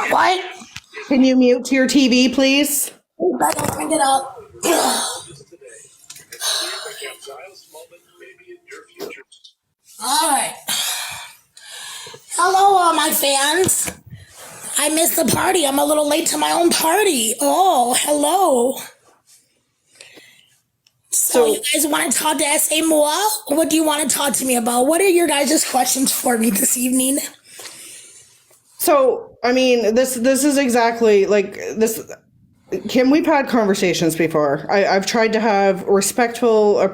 What? Can you mute your TV, please? Better bring it up. All right. Hello, all my fans. I missed the party. I'm a little late to my own party. Oh, hello. So you guys want to talk to S.A. more? What do you want to talk to me about? What are your guys' questions for me this evening? So, I mean, this is exactly like this. Kim, we've had conversations before. I've tried to have respectful,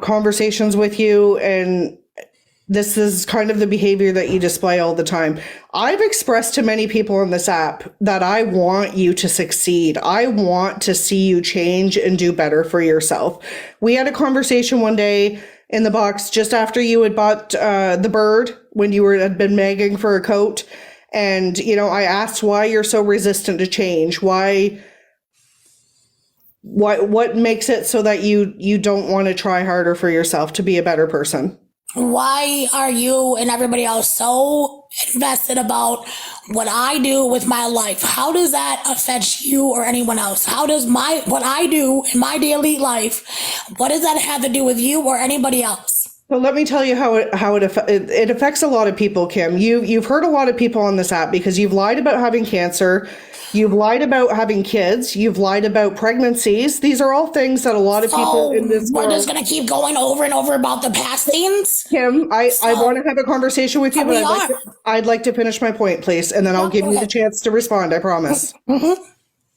conversations with you, and this is kind of the behavior that you display all the time. I've expressed to many people on this app that I want you to succeed. I want to see you change and do better for yourself. We had a conversation one day in the box just after you had bought the bird when you had been begging for a coat. And, I asked why you're so resistant to change. What makes it so that you don't want to try harder for yourself to be a better person? Why are you and everybody else so invested about what I do with my life? How does that affect you or anyone else? How does what I do in my daily life, what does that have to do with you or anybody else? So let me tell you how it affects a lot of people, Kim. You've heard a lot of people on this app because you've lied about having cancer. You've lied about having kids. You've lied about pregnancies. These are all things that a lot of people in this world... We're just going to keep going over and over about the past things? Kim, I want to have a conversation with you, but I'd like to finish my point, please, and then I'll give you the chance to respond, I promise. Mm-hmm.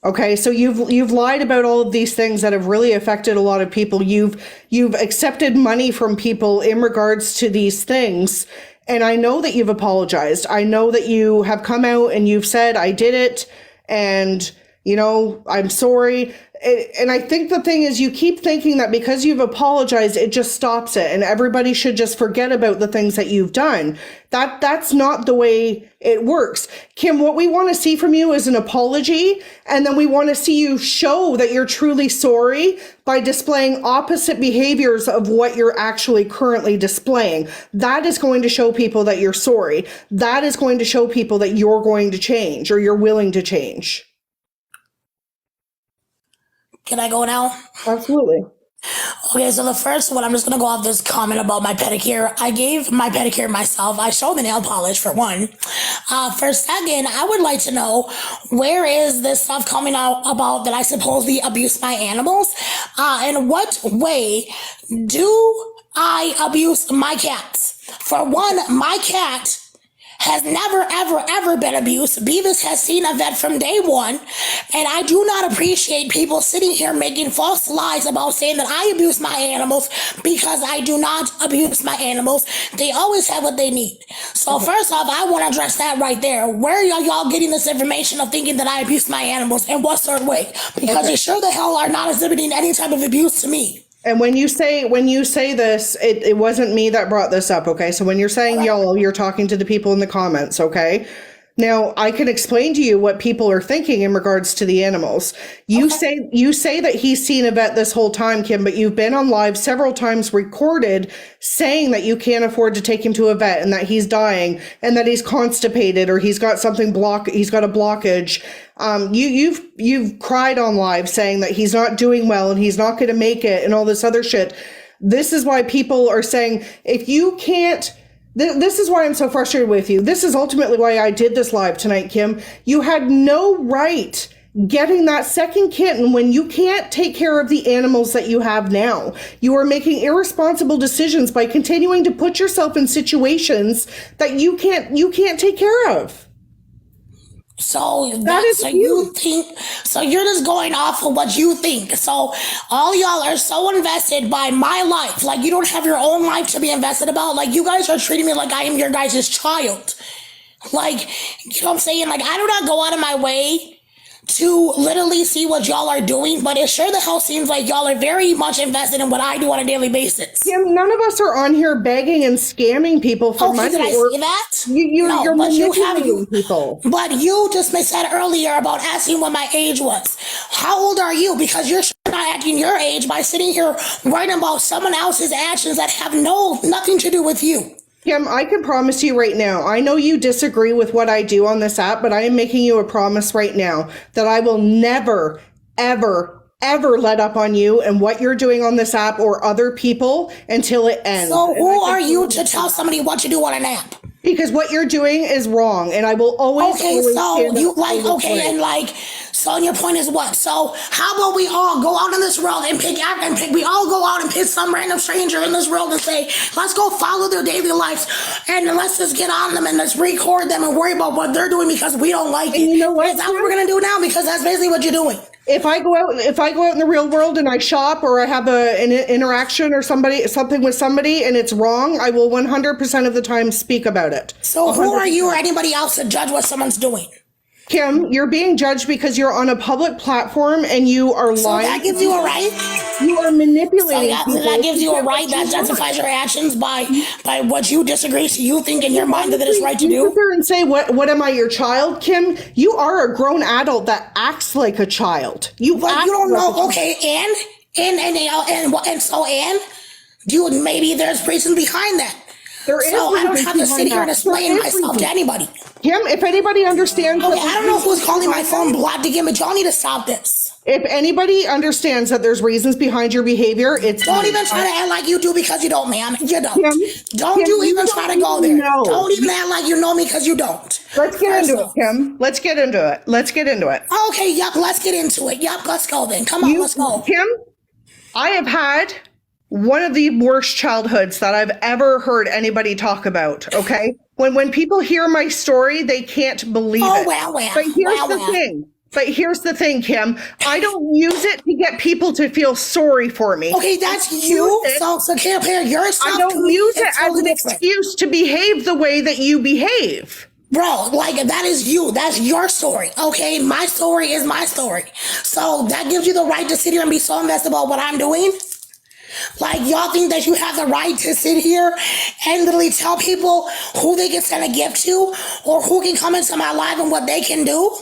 Okay, so you've lied about all of these things that have really affected a lot of people. You've accepted money from people in regards to these things. And I know that you've apologized. I know that you have come out and you've said, I did it. And, I'm sorry. And I think the thing is you keep thinking that because you've apologized, it just stops it. And everybody should just forget about the things that you've done. That's not the way it works. Kim, what we want to see from you is an apology. And then we want to see you show that you're truly sorry by displaying opposite behaviors of what you're actually currently displaying. That is going to show people that you're sorry. That is going to show people that you're going to change or you're willing to change. Can I go now? Absolutely. Okay, so the first one, I'm just going to go off this comment about my pedicure. I gave my pedicure myself. I showed the nail polish for one. For second, I would like to know, where is this stuff coming out about that I supposedly abuse my animals? In what way do I abuse my cats? For one, my cat has never, ever, ever been abused. Beavis has seen a vet from day one, and I do not appreciate people sitting here making false lies about saying that I abuse my animals, because I do not abuse my animals. They always have what they need. So first off, I want to address that right there. Where are y'all getting this information of thinking that I abuse my animals, and what sort of way? Because you sure the hell are not exhibiting any type of abuse to me. And when you say this, it wasn't me that brought this up, okay? So when you're saying y'all, you're talking to the people in the comments, okay? Now, I can explain to you what people are thinking in regards to the animals. You say that he's seen a vet this whole time, Kim, but you've been on live several times recorded saying that you can't afford to take him to a vet and that he's dying and that he's constipated or he's got something he's got a blockage. You've cried on live saying that he's not doing well and he's not going to make it and all this other shit. This is why people are saying, if you can't... This is why I'm so frustrated with you. This is ultimately why I did this live tonight, Kim. You had no right getting that second kitten when you can't take care of the animals that you have now. You are making irresponsible decisions by continuing to put yourself in situations that you can't take care of. So you think, so you're just going off of what you think. So all y'all are so invested by my life. Like, you don't have your own life to be invested about. Like, you guys are treating me like I am your guys' child. Like, you know what I'm saying? Like, I do not go out of my way to literally see what y'all are doing, but it sure the hell seems like y'all are very much invested in what I do on a daily basis. Kim, none of us are on here begging and scamming people for money. Did I say that? You're manipulating people. But you just said earlier about asking what my age was. How old are you? Because you're not acting your age by sitting here writing about someone else's actions that have nothing to do with you. Kim, I can promise you right now, I know you disagree with what I do on this app, but I am making you a promise right now that I will never, ever, ever let up on you and what you're doing on this app or other people until it ends. So who are you to tell somebody what to do on an app? Because what you're doing is wrong, and I will always. Okay, always so stand you up for like what's okay, right. and like so your point is what? So how about we all go out in this world and we all go out and pick some random stranger in this world and say, let's go follow their daily lives and let's just get on them and let's record them and worry about what they're doing because we don't like it. you know what, Is that what we're gonna do now? Because that's basically what you're doing. If I go out in the real world and I shop or I have an interaction or something with somebody and it's wrong, I will 100% of the time speak about it. So who are you or anybody else to judge what someone's doing? Kim, you're being judged because you're on a public platform and you are So lying. that gives you a right? You are So manipulating that gives you a right. That justifies your actions by what you disagree. So you think in your mind that it is right to You sit do. there and say, "What am I, your child, Kim?" You are a grown adult that acts like a child. But act you don't like a know. child. Okay, and do you maybe there's reason behind that. There is So I don't reason have to behind sit here and that. explain There is myself to reason. anybody. Kim, if anybody understands, Okay, I don't know who's calling my phone blocked again, but y'all need to stop this. If anybody understands that there's reasons behind your behavior, it's Don't even try to act like you do because you don't, ma'am. You don't. Kim, Don't Kim, you you even don't try to go there. even know. Don't even act like you know me because you don't. Let's get First into it, off. Kim. Let's get into it. Let's get into it. Okay, yup, let's get into it. Yup, let's go then. Come on, let's go. Kim, I have had one of the worst childhoods that I've ever heard anybody talk about. Okay, when people hear my story, they can't believe Oh, it. well. But here's the thing, Kim. I don't use it to get people to feel sorry for me. Okay, that's I you. use it- So compare yourself I to don't me. use it It's as totally an different. excuse to behave the way that you behave. Bro, like that is you. That's your story. Okay, my story is my story. So that gives you the right to sit here and be so invested about what I'm doing. Like y'all think that you have the right to sit here and literally tell people who they can send a gift to or who can come into my life and what they can do?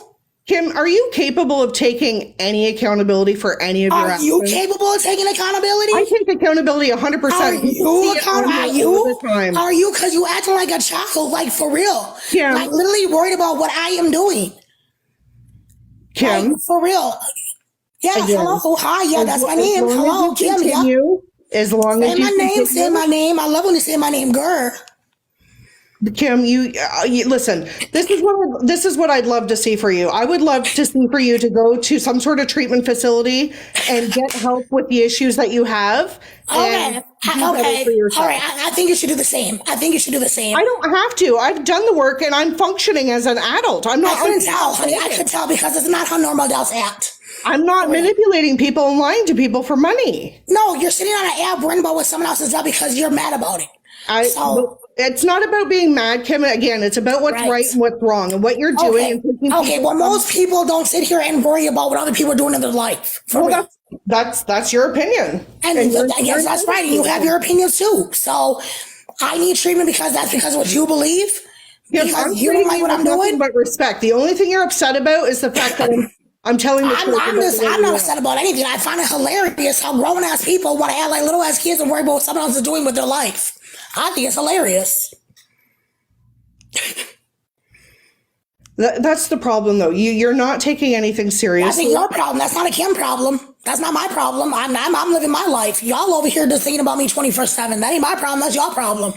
Kim, are you capable of taking any accountability for any of your Are actions? you capable of taking accountability? I take accountability 100%. Are you accountable? Are you? All the time. Are you? Because you acting like a child, like for real. Yeah. Like literally worried about what I am doing. Kim, Like, for real. Yeah, Again. hello. Hi, yeah, that's my name. as long Hello, as you Kim. Yeah. continue, as long as Say you my name, continue- say my name. I love when you say my name, girl. Kim, you listen. This is what I'd love to see for you. I would love to see for you to go to some sort of treatment facility and get help with the issues that you have. Okay. And do better Okay. for yourself. All right. I think you should do the same. I think you should do the same. I don't have to. I've done the work and I'm functioning as an adult. I'm I not. couldn't tell, honey. I could tell because it's not how normal adults act. I'm not manipulating people and lying to people for money. No, you're sitting on an app worrying about what someone else has done because you're mad about it. So- It's not about being mad, Kim. Again, it's about what's right and what's wrong and what you're doing. Okay. And taking Okay. people Well, most people don't sit here and worry about what other people are doing in their life. For real. that's your opinion. And you're- yes, that's right. And you have your opinions too. So I need treatment because that's because of what you believe. Kim, Because I'm you don't like what I'm nothing doing. but respect. The only thing you're upset about is the fact that I'm telling the truth. I'm not upset about anything. I find it hilarious how grown ass people want to act like little ass kids and worry about what someone else is doing with their life. I think it's hilarious. That's the problem, though. You're not taking anything That's seriously. your problem. That's not a Kim problem. That's not my problem. I'm living my life. Y'all over here just thinking about me 24/7. That ain't my problem. That's your problem.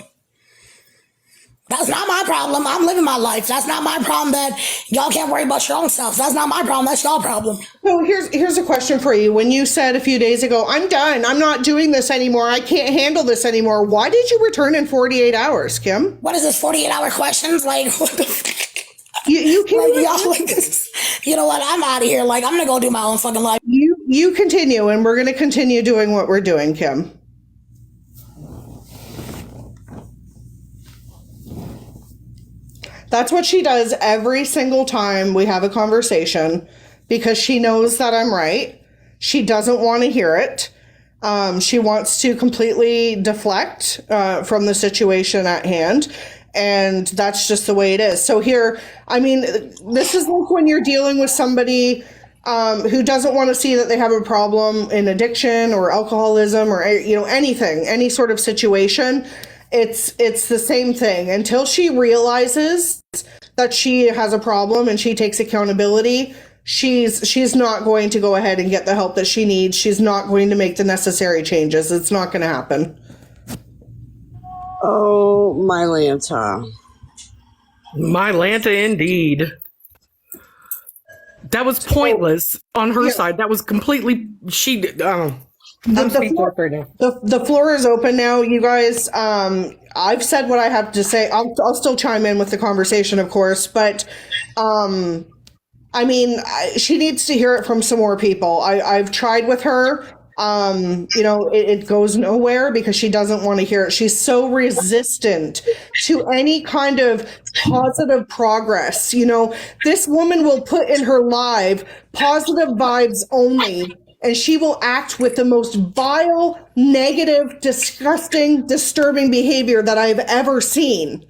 That's not my problem. I'm living my life. That's not my problem that y'all can't worry about your own selves. That's not my problem. That's your problem. So here's a question for you. When you said a few days ago, "I'm done. I'm not doing this anymore. I can't handle this anymore." Why did you return in 48 hours, Kim? What is this, 48-hour questions? Like, what the You can't like, even- y'all like this. You know what? I'm out of here. Like, I'm gonna go do my own fucking life. You continue, and we're going to continue doing what we're doing, Kim. That's what she does every single time we have a conversation because she knows that I'm right. She doesn't want to hear it. She wants to completely deflect from the situation at hand. And that's just the way it is. So here, I mean, this is like when you're dealing with somebody who doesn't want to see that they have a problem in addiction or alcoholism or, you know, anything, any sort of situation. it's the same thing. Until she realizes that she has a problem and she takes accountability, she's not going to go ahead and get the help that she needs. She's not going to make the necessary changes. It's not going to happen. Oh, my Lanta. My Lanta, indeed. That was pointless on her side. That was completely. The floor is open now, you guys. I've said what I have to say. I'll still chime in with the conversation, of course, but she needs to hear it from some more people. I've tried with her. It goes nowhere because she doesn't want to hear it. She's so resistant to any kind of positive progress. This woman will put in her live positive vibes only, and she will act with the most vile, negative, disgusting, disturbing behavior that I've ever seen.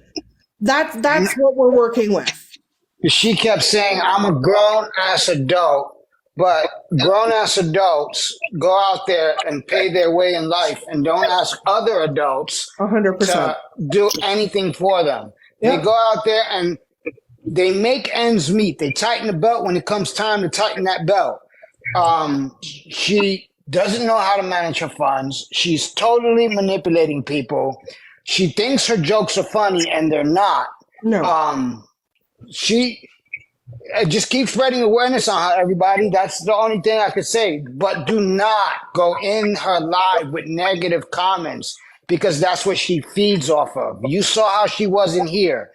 That's what we're working with. She kept saying, I'm a grown-ass adult. But grown-ass adults go out there and pay their way in life and don't ask other adults 100%. to do anything for them. Yeah. They go out there and they make ends meet. They tighten the belt when it comes time to tighten that belt. She doesn't know how to manage her funds. She's totally manipulating people. She thinks her jokes are funny and they're not. No. She just keep spreading awareness on her, everybody. That's the only thing I could say. But do not go in her live with negative comments because that's what she feeds off of. You saw how she was in here,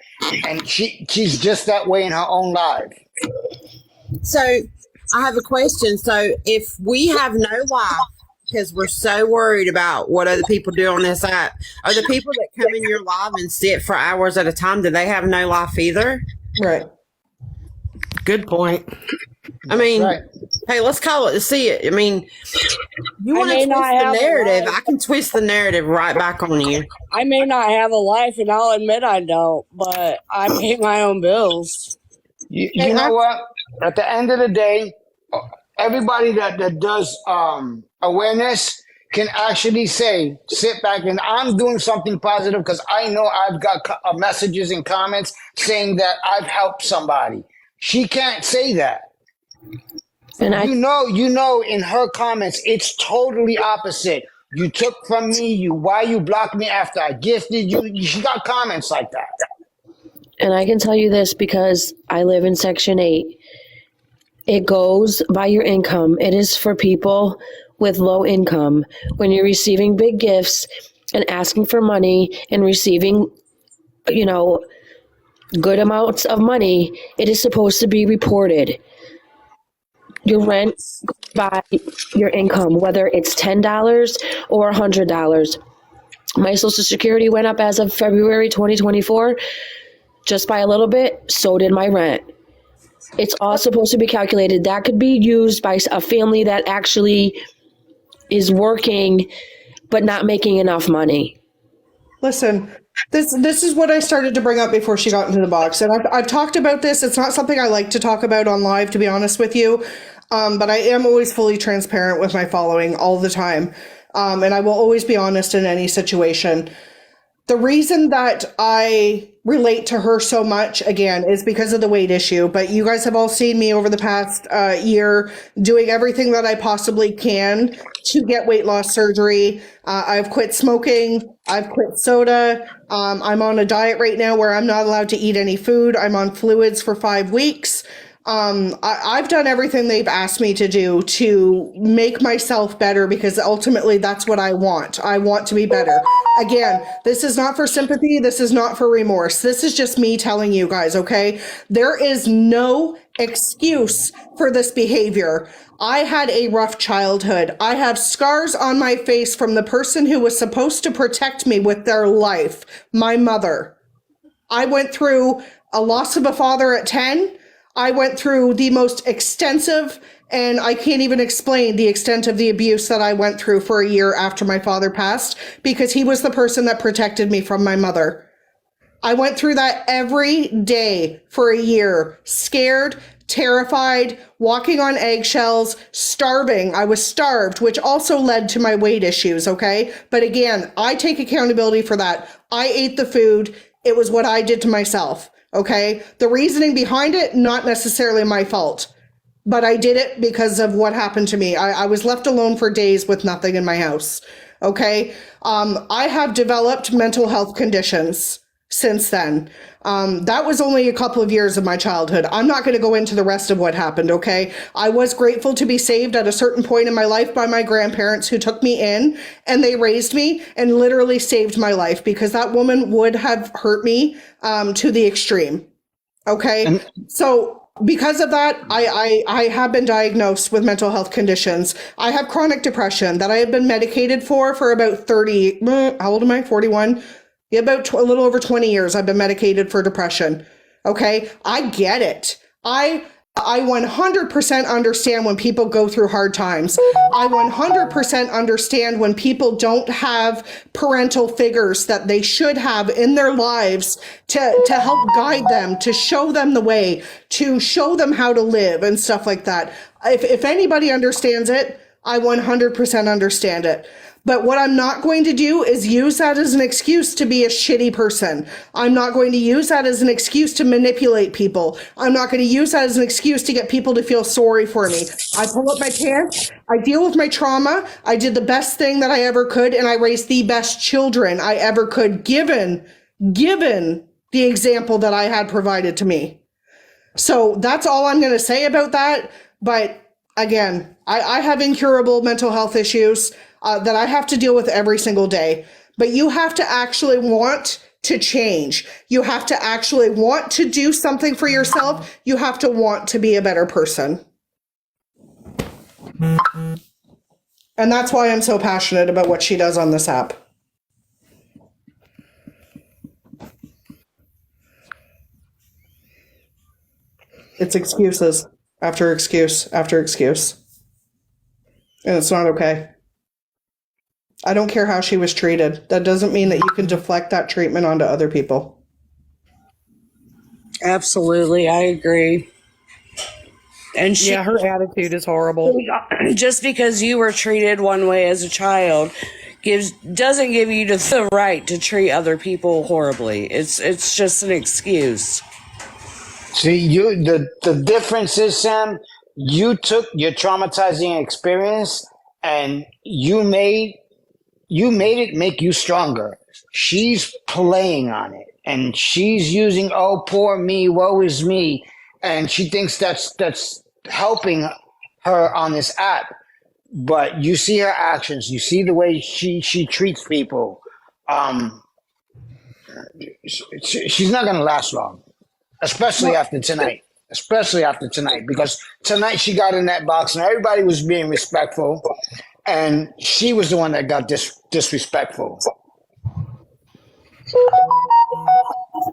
and she's just that way in her own live. So I have a question. So if we have no life because we're so worried about what other people do on this app, are the people that come in your live and sit for hours at a time, do they have no life either? Right. Good point. I mean, right. Hey, let's call it to see it. I mean, you want to twist the narrative, I can twist the narrative right back on you. I may not have a life, and I'll admit I don't, but I pay my own bills. You know what? At the end of the day, everybody that does awareness can actually sit back and I'm doing something positive because I know I've got messages and comments saying that I've helped somebody. She can't say that. And you know, in her comments, it's totally opposite. You took from me. Why you blocked me after I gifted you? She got comments like that. And I can tell you this because I live in Section 8. It goes by your income. It is for people with low income. When you're receiving big gifts and asking for money and receiving, good amounts of money, it is supposed to be reported. Your rent by your income, whether it's $10 or $100. My Social Security went up as of February 2024, just by a little bit. So did my rent. It's all supposed to be calculated. That could be used by a family that actually is working but not making enough money. Listen, this is what I started to bring up before she got into the box. And I've talked about this. It's not something I like to talk about on live, to be honest with you. But I am always fully transparent with my following all the time. And I will always be honest in any situation. The reason that I relate to her so much, again, is because of the weight issue. But you guys have all seen me over the past year doing everything that I possibly can to get weight loss surgery. I've quit smoking. I've quit soda. I'm on a diet right now where I'm not allowed to eat any food. I'm on fluids for 5 weeks. I've done everything they've asked me to do to make myself better because ultimately that's what I want. I want to be better. Again, this is not for sympathy. This is not for remorse. This is just me telling you guys, okay? There is no excuse for this behavior. I had a rough childhood. I have scars on my face from the person who was supposed to protect me with their life, my mother. I went through a loss of a father at 10. I went through the most extensive, and I can't even explain the extent of the abuse that I went through for a year after my father passed, because he was the person that protected me from my mother. I went through that every day for a year, scared, terrified, walking on eggshells, starving. I was starved, which also led to my weight issues, okay? But again, I take accountability for that. I ate the food. It was what I did to myself, okay? The reasoning behind it, not necessarily my fault, but I did it because of what happened to me. I was left alone for days with nothing in my house, okay? I have developed mental health conditions since then. That was only a couple of years of my childhood. I'm not going to go into the rest of what happened, okay? I was grateful to be saved at a certain point in my life by my grandparents who took me in and they raised me and literally saved my life because that woman would have hurt me to the extreme, okay? So because of that, I have been diagnosed with mental health conditions. I have chronic depression that I have been medicated for about 30, how old am I? 41? Yeah, about a little over 20 years I've been medicated for depression. Okay, I get it. I 100% understand when people go through hard times. I 100% understand when people don't have parental figures that they should have in their lives to help guide them, to show them the way, to show them how to live and stuff like that. If anybody understands it, I 100% understand it. But what I'm not going to do is use that as an excuse to be a shitty person. I'm not going to use that as an excuse to manipulate people. I'm not going to use that as an excuse to get people to feel sorry for me. I pull up my pants. I deal with my trauma. I did the best thing that I ever could, and I raised the best children I ever could, given the example that I had provided to me. So that's all I'm going to say about that. But again, I have incurable mental health issues that I have to deal with every single day. But you have to actually want to change. You have to actually want to do something for yourself. You have to want to be a better person. And that's why I'm so passionate about what she does on this app. It's excuses after excuse after excuse. And it's not okay. I don't care how she was treated. That doesn't mean that you can deflect that treatment onto other people. Absolutely, I agree. And she, Yeah, her attitude is horrible. just because you were treated one way as a child doesn't give you the right to treat other people horribly. It's just an excuse. See, the difference is, Sam, you took your traumatizing experience and you made it make you stronger. She's playing on it and she's using, oh, poor me, woe is me. And she thinks that's helping her on this app. But you see her actions, you see the way she treats people. She's not going to last long, especially after tonight. Because tonight she got in that box and everybody was being respectful. And she was the one that got disrespectful.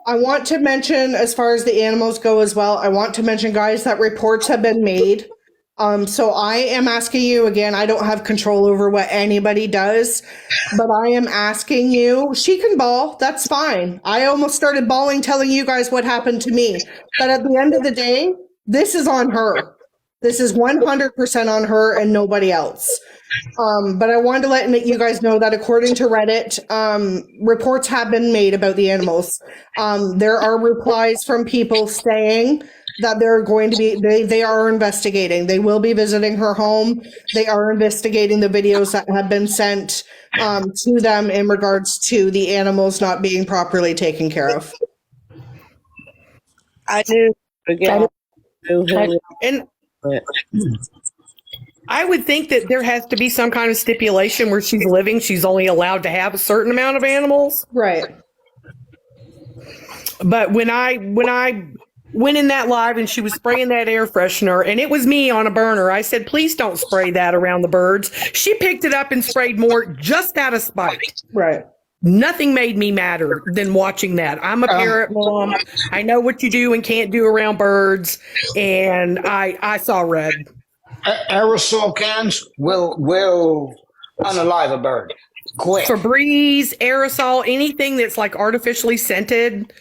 I want to mention, as far as the animals go as well, I want to mention, guys, that reports have been made. So I am asking you again, I don't have control over what anybody does, but I am asking you, she can bawl, that's fine. I almost started bawling telling you guys what happened to me. But at the end of the day, this is on her. This is 100% on her and nobody else. But I wanted to let you guys know that according to Reddit, reports have been made about the animals. There are replies from people saying that they're going to be, they are investigating. They will be visiting her home. They are investigating the videos that have been sent to them in regards to the animals not being properly taken care of. I knew again. And I would think that there has to be some kind of stipulation where she's living. She's only allowed to have a certain amount of animals. Right. But when I went in that live and she was spraying that air freshener and it was me on a burner, I said, please don't spray that around the birds. She picked it up and sprayed more just out of spite. Right. Nothing made me madder than watching that. I'm a parrot mom. I know what you do and can't do around birds. And I saw red. Aerosol cans will unalive a bird. quick. Febreze, aerosol, anything that's like artificially scented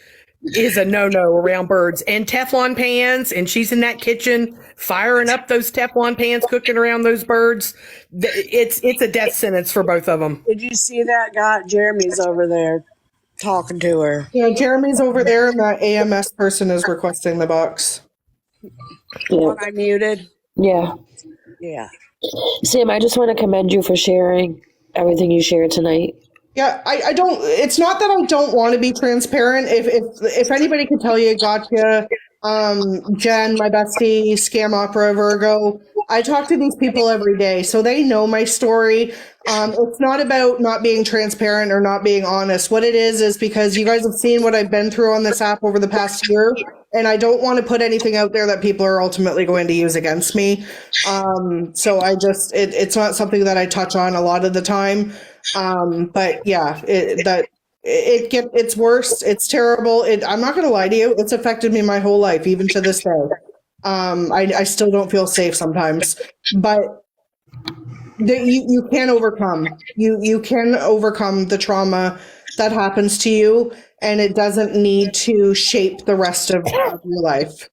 is a no-no around birds. And Teflon pans, and she's in that kitchen firing up those Teflon pans, cooking around those birds. It's a death sentence for both of them. Did you see that guy? Jeremy's over there talking to her. Yeah, Jeremy's over there, and that AMS person is requesting the box. Yeah. I muted. Yeah. Yeah. Sam, I just want to commend you for sharing everything you shared tonight. Yeah, I don't. It's not that I don't want to be transparent. If anybody could tell you, gotcha. Jen, my bestie, Scam Opera, Virgo. I talk to these people every day, so they know my story. It's not about not being transparent or not being honest. What it is because you guys have seen what I've been through on this app over the past year, and I don't want to put anything out there that people are ultimately going to use against me. So it's not something that I touch on a lot of the time. But yeah, it's worse. It's terrible. I'm not going to lie to you. It's affected me my whole life, even to this day. I still don't feel safe sometimes, but you can overcome. You can overcome the trauma that happens to you, and it doesn't need to shape the rest of your life.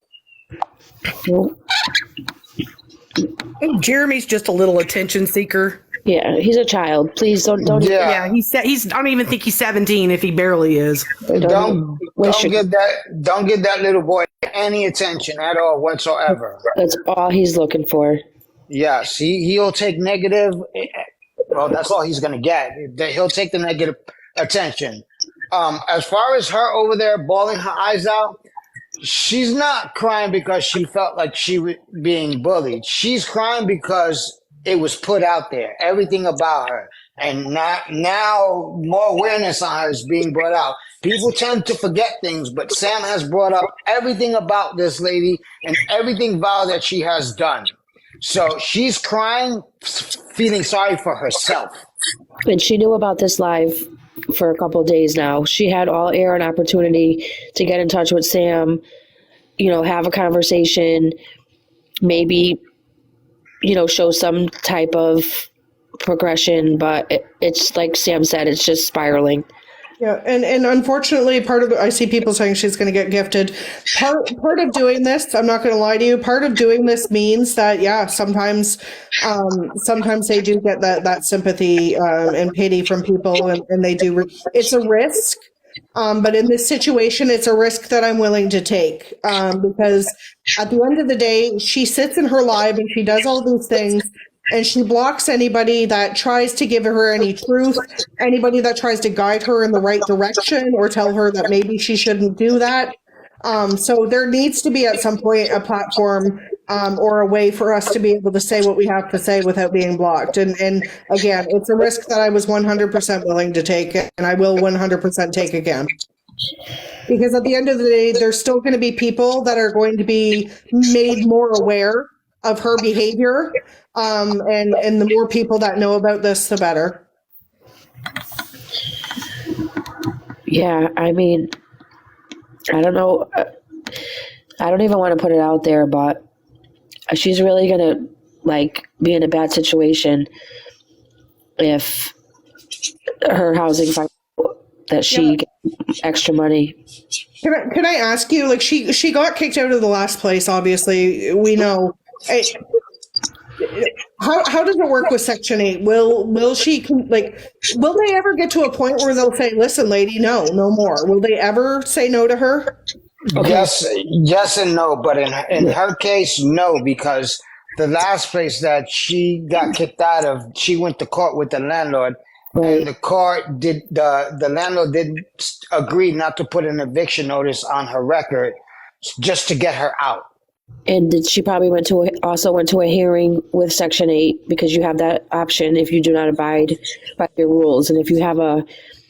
Jeremy's just a little attention seeker. Yeah, he's a child. Please don't. Yeah. Yeah, he's. I don't even think he's 17 if he barely is. Don't give that little boy any attention at all whatsoever. That's all he's looking for. Yes, he'll take negative. Well, that's all he's gonna get. He'll take the negative attention. As far as her over there bawling her eyes out, she's not crying because she felt like she was being bullied. She's crying because it was put out there, everything about her. And now more awareness on her is being brought out. People tend to forget things, but Sam has brought up everything about this lady and everything vile that she has done. So she's crying, feeling sorry for herself. And she knew about this live for a couple of days now. She had all air and opportunity to get in touch with Sam, have a conversation, maybe, show some type of progression, but it's like Sam said, it's just spiraling. Yeah, and unfortunately, I see people saying she's going to get gifted. Part of doing this, I'm not going to lie to you, part of doing this means that, yeah, sometimes they do get that sympathy and pity from people, and they do. It's a risk, but in this situation, it's a risk that I'm willing to take because at the end of the day, she sits in her live and she does all these things. And she blocks anybody that tries to give her any truth, anybody that tries to guide her in the right direction or tell her that maybe she shouldn't do that. So there needs to be at some point a platform or a way for us to be able to say what we have to say without being blocked. And again, it's a risk that I was 100% willing to take, and I will 100% take again. Because at the end of the day, there's still going to be people that are going to be made more aware of her behavior. And the more people that know about this, the better. Yeah, I mean, I don't know. I don't even want to put it out there, but she's really going to be in a bad situation if her housing that she gets extra money. Can I ask you, she got kicked out of the last place, obviously, we know. How does it work with Section 8? Will they ever get to a point where they'll say, listen, lady, no more? Will they ever say no to her? Okay. Yes and no, but in her case, no, because the last place that she got kicked out of, she went to court with the landlord, right. And the court the landlord did agree not to put an eviction notice on her record just to get her out. And she probably also went to a hearing with Section 8 because you have that option if you do not abide by your rules. And if you have a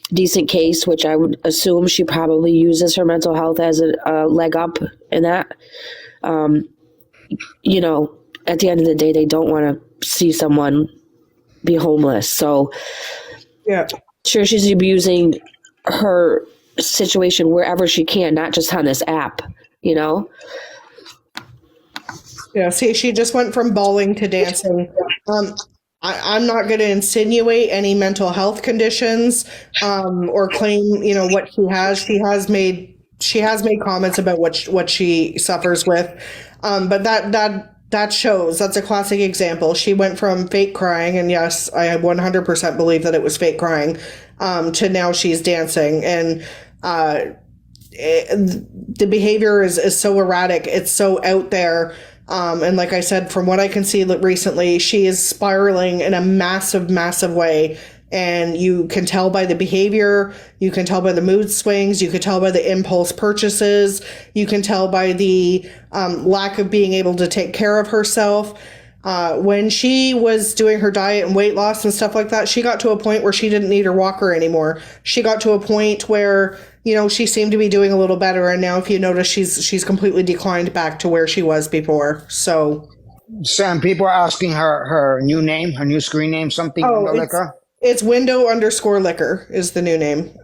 decent case, which I would assume she probably uses her mental health as a leg up in that, at the end of the day, they don't want to see someone be homeless. So yeah, sure, she's abusing her situation wherever she can, not just on this app, Yeah, see, she just went from bawling to dancing. I'm not going to insinuate any mental health conditions or claim, you know, what she has. She has made comments about what she suffers with, but that shows, that's a classic example. She went from fake crying, and yes, I 100% believe that it was fake crying, to now she's dancing, and the behavior is so erratic. It's so out there. And like I said, from what I can see recently, she is spiraling in a massive, massive way. And you can tell by the behavior, you can tell by the mood swings, you can tell by the impulse purchases, you can tell by the lack of being able to take care of herself. When she was doing her diet and weight loss and stuff like that, she got to a point where she didn't need her walker anymore. She got to a point where, you know, she seemed to be doing a little better. And now if you notice, she's completely declined back to where she was before. So Sam, people are asking her new name, her new screen name, something. Oh, Liquor. it's window_liquor is the new name.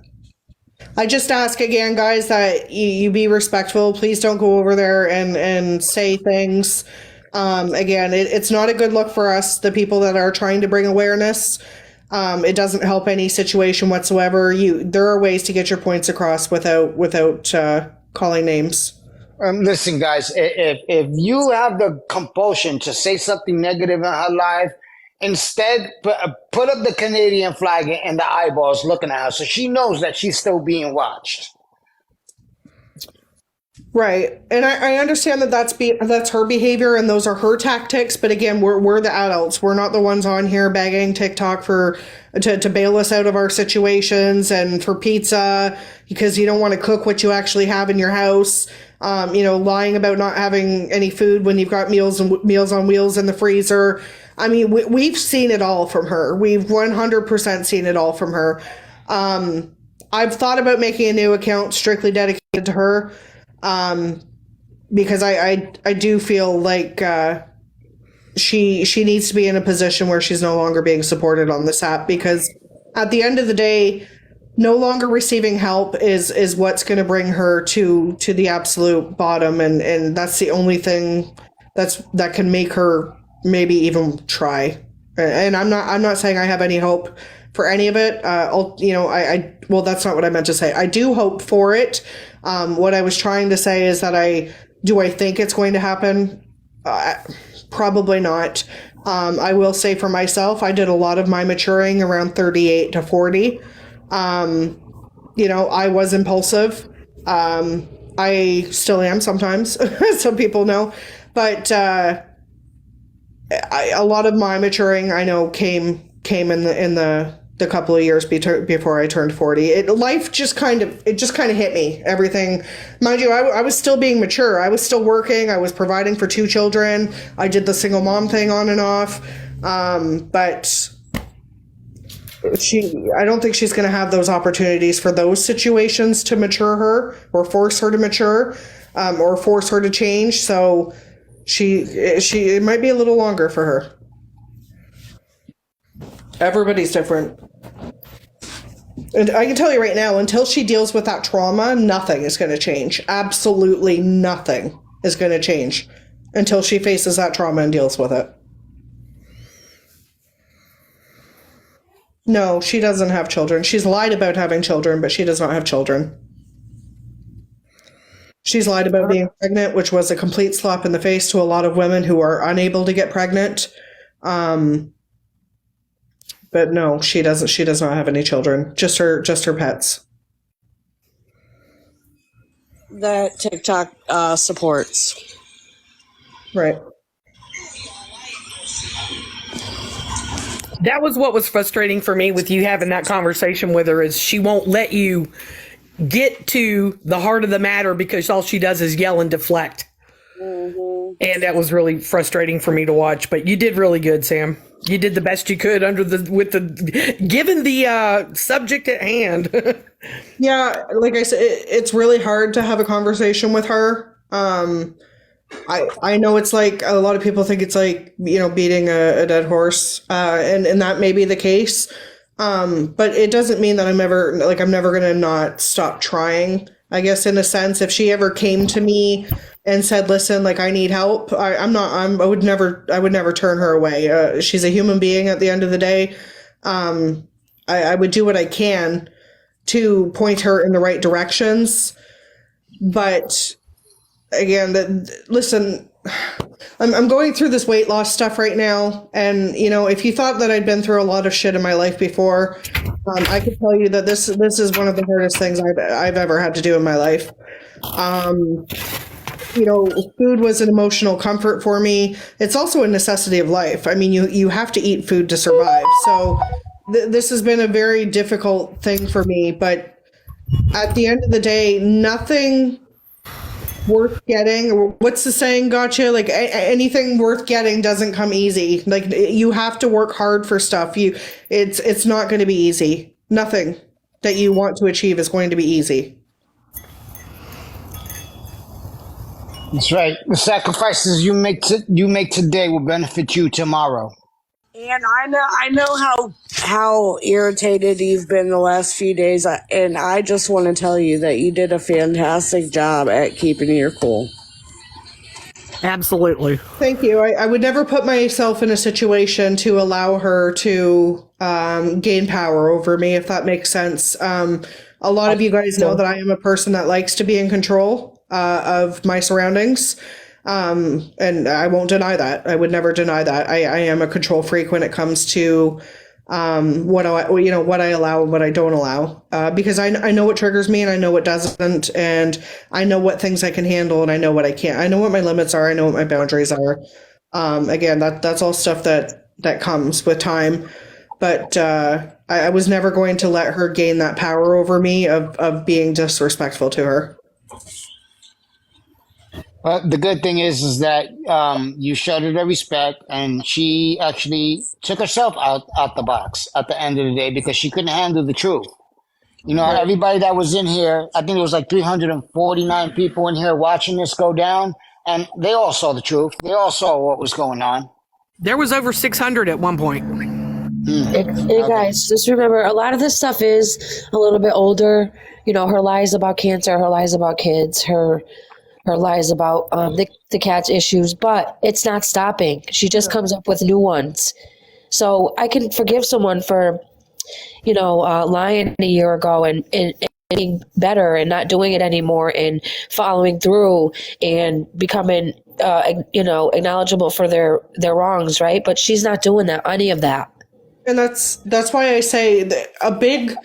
I just ask again, guys, that you be respectful. Please don't go over there and say things. Again, it's not a good look for us, the people that are trying to bring awareness. It doesn't help any situation whatsoever. There are ways to get your points across without calling names. Listen, guys, if you have the compulsion to say something negative in her life, instead put up the Canadian flag and the eyeballs looking at her, so she knows that she's still being watched. Right. And I understand that that's her behavior and those are her tactics. But again, we're the adults. We're not the ones on here begging TikTok to bail us out of our situations and for pizza because you don't want to cook what you actually have in your house. You know, lying about not having any food when you've got Meals on Wheels in the freezer. I mean, we've seen it all from her. We've 100% seen it all from her. I've thought about making a new account strictly dedicated to her. Because I do feel like she needs to be in a position where she's no longer being supported on this app, because at the end of the day, no longer receiving help is what's going to bring her to the absolute bottom, and that's the only thing that can make her maybe even try. And I'm not saying I have any hope for any of it. Well, that's not what I meant to say. I do hope for it. What I was trying to say is that I think it's going to happen? Probably not. I will say for myself, I did a lot of my maturing around 38 to 40. I was impulsive. I still am sometimes. Some people know, but a lot of my maturing, I know, came in the couple of years before I turned 40. Life just kind of hit me. Everything, mind you, I was still being mature. I was still working. I was providing for 2 children. I did the single mom thing on and off. But I don't think she's going to have those opportunities for those situations to mature her or force her to mature, or force her to change. So it might be a little longer for her. Everybody's different. And I can tell you right now, until she deals with that trauma, nothing is going to change. Absolutely nothing is going to change until she faces that trauma and deals with it. No, she doesn't have children. She's lied about having children, but she does not have children. She's lied about being pregnant, which was a complete slap in the face to a lot of women who are unable to get pregnant. But no, she doesn't. She does not have any children. Just her pets. That TikTok supports. Right. That was what was frustrating for me with you having that conversation with her, is she won't let you get to the heart of the matter because all she does is yell and deflect. Mm-hmm. And that was really frustrating for me to watch. But you did really good, Sam. You did the best you could given the subject at hand. Yeah, like I said, it's really hard to have a conversation with her. I know it's like a lot of people think it's like, beating a dead horse, and that may be the case. But it doesn't mean that I'm never going to not stop trying. I guess in a sense, if she ever came to me and said, "Listen, like I need help," I would never turn her away. She's a human being at the end of the day. I would do what I can to point her in the right directions. But again, listen, I'm going through this weight loss stuff right now. And, you know, if you thought that I'd been through a lot of shit in my life before, I could tell you that this is one of the hardest things I've ever had to do in my life. You know, food was an emotional comfort for me. It's also a necessity of life. I mean, you have to eat food to survive. So this has been a very difficult thing for me. But at the end of the day, nothing worth getting, or what's the saying, Gotcha? Like anything worth getting doesn't come easy. Like you have to work hard for stuff. It's not going to be easy. Nothing that you want to achieve is going to be easy. That's right. The sacrifices you make today will benefit you tomorrow. And I know how irritated you've been the last few days, and I just want to tell you that you did a fantastic job at keeping your cool. Absolutely. Thank you. I would never put myself in a situation to allow her to gain power over me, if that makes sense. A lot of you guys know that I am a person that likes to be in control of my surroundings. And I won't deny that. I would never deny that. I am a control freak when it comes to what I allow and what I don't allow, because I know what triggers me and I know what doesn't, and I know what things I can handle and I know what I can't. I know what my limits are. I know what my boundaries are. Again, that's all stuff that comes with time. But I was never going to let her gain that power over me of being disrespectful to her. The good thing is that you showed her the respect, and she actually took herself out the box at the end of the day because she couldn't handle the truth. You know, everybody that was in here, I think it was like 349 people in here watching this go down, and they all saw the truth. They all saw what was going on. There was over 600 at one point. Hey guys, just remember, a lot of this stuff is a little bit older. You know, her lies about cancer, her lies about kids, her lies about the cat's issues, but it's not stopping. She just comes up with new ones. So I can forgive someone for, you know, lying a year ago and being better and not doing it anymore and following through and becoming, acknowledgeable for their wrongs, right? But she's not doing that, any of that. And that's why I say that a big